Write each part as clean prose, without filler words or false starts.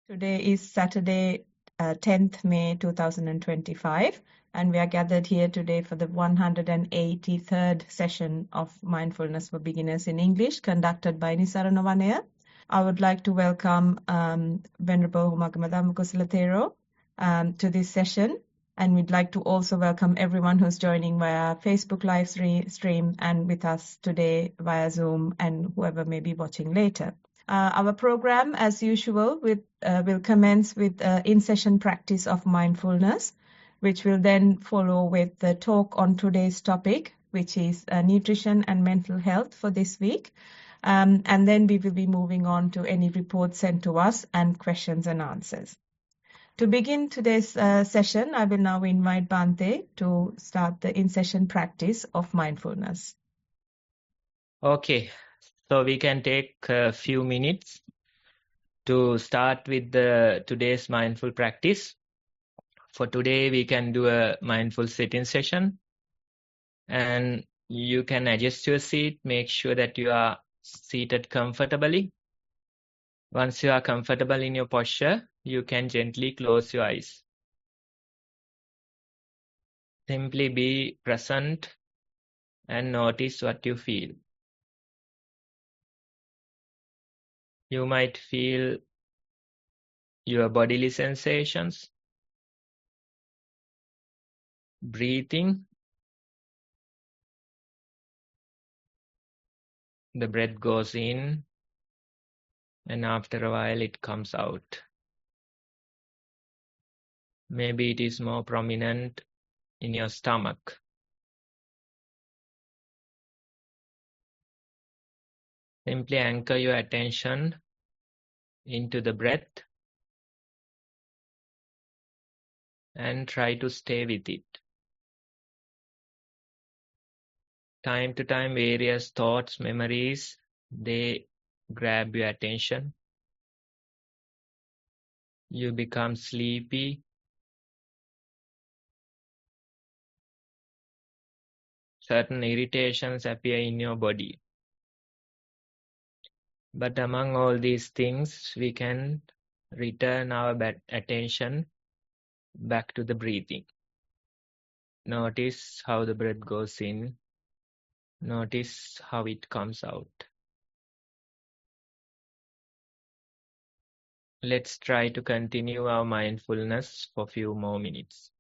Today is Saturday, 10th May 2025, and we are gathered here today for the 183rd session of Mindfulness for Beginners in English, conducted by Nissarana Vanaya. I would like to welcome Venerable Dhamma Kusala Thero to this session, and we'd like to also welcome everyone who's joining via Facebook live stream and with us today via Zoom and whoever may be watching later. Our program, as usual, will commence with in-session practice of mindfulness, which will then follow with the talk on today's topic, which is nutrition and mental health for this week. And then we will be moving on to any reports sent to us and questions and answers. To begin today's session, I will now invite Bhante to start the in-session practice of mindfulness. Okay, so we can take a few minutes to start with today's mindful practice. For today, we can do a mindful sitting session, and you can adjust your seat, make sure that you are seated comfortably. Once you are comfortable in your posture, you can gently close your eyes. Simply be present and notice what you feel. You might feel your bodily sensations, breathing. The breath goes in, and after a while it comes out. Maybe it is more prominent in your stomach. Simply anchor your attention into the breath and try to stay with it. Time to time, various thoughts, memories, they grab your attention. You become sleepy. Certain irritations appear in your body. But among all these things, we can return our attention back to the breathing. Notice how the breath goes in. Notice how it comes out. Let's try to continue our mindfulness for a few more minutes.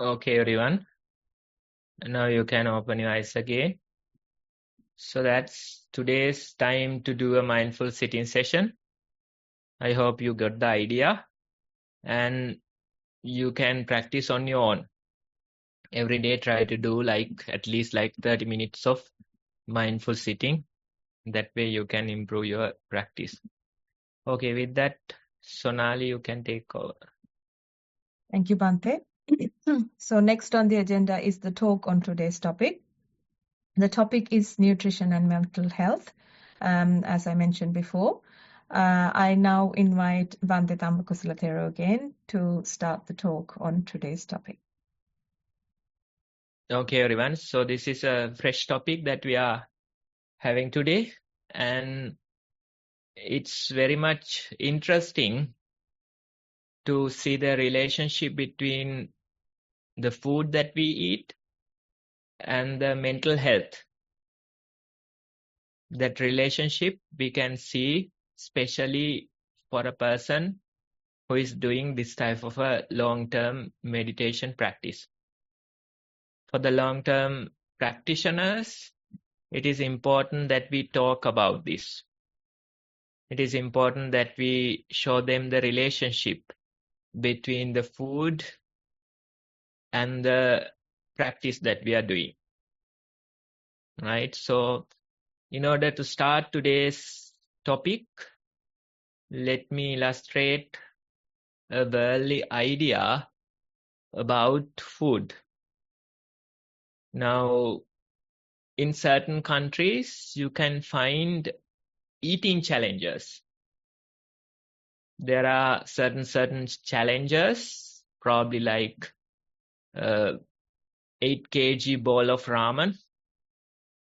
Okay, everyone. Now you can open your eyes again. So that's today's time to do a mindful sitting session. I hope you got the idea and you can practice on your own. Every day try to do at least 30 minutes of mindful sitting. That way you can improve your practice. Okay, with that, Sonali, you can take over. Thank you, Bhante. So next on the agenda is the talk on today's topic. The topic is nutrition and mental health, as I mentioned before. I now invite Bhante Dhamma Kusala Thero again to start the talk on today's topic. Okay, everyone. So this is a fresh topic that we are having today, and it's very much interesting to see the relationship between the food that we eat and the mental health. That relationship we can see especially for a person who is doing this type of a long-term meditation practice. For the long-term practitioners, it is important that we talk about this. It is important that we show them the relationship between the food and the practice that we are doing. Right? So, in order to start today's topic, let me illustrate a worldly idea about food. Now, in certain countries, you can find eating challenges. There are certain challenges, probably like 8 kg bowl of ramen,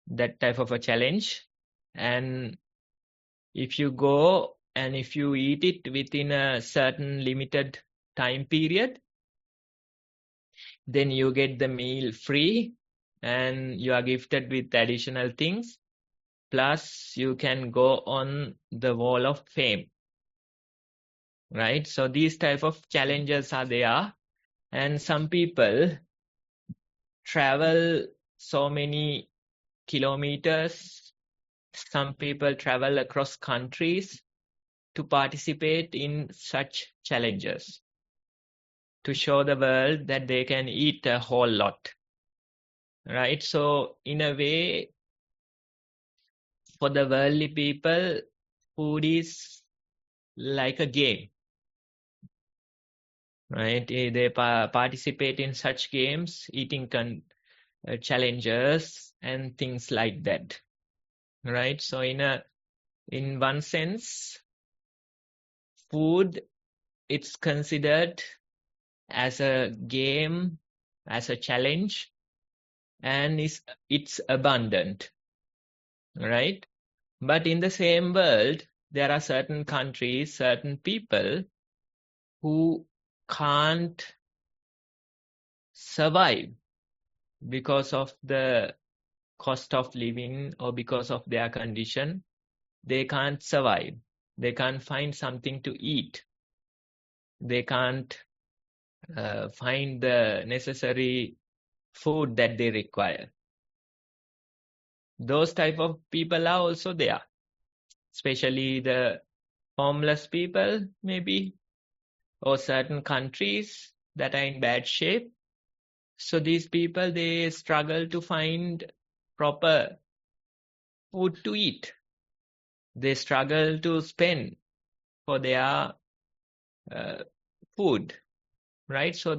that type of a challenge. And if you go and if you eat it within a certain limited time period, then you get the meal free and you are gifted with additional things. Plus, you can go on the wall of fame. Right? So these type of challenges are there. And some people travel so many kilometers. Some people travel across countries to participate in such challenges, to show the world that they can eat a whole lot. Right? So in a way, for the worldly people, food is like a game. Right? They participate in such games, eating challenges and things like that. Right? So in one sense, food, it's considered as a game, as a challenge, and it's abundant. Right? But in the same world, there are certain countries, certain people who can't survive because of the cost of living or because of their condition. They can't survive. They can't find something to eat. They can't find the necessary food that they require. Those type of people are also there, especially the homeless people, maybe, or certain countries that are in bad shape. So these people, they struggle to find proper food to eat. They struggle to spend for their food, right? So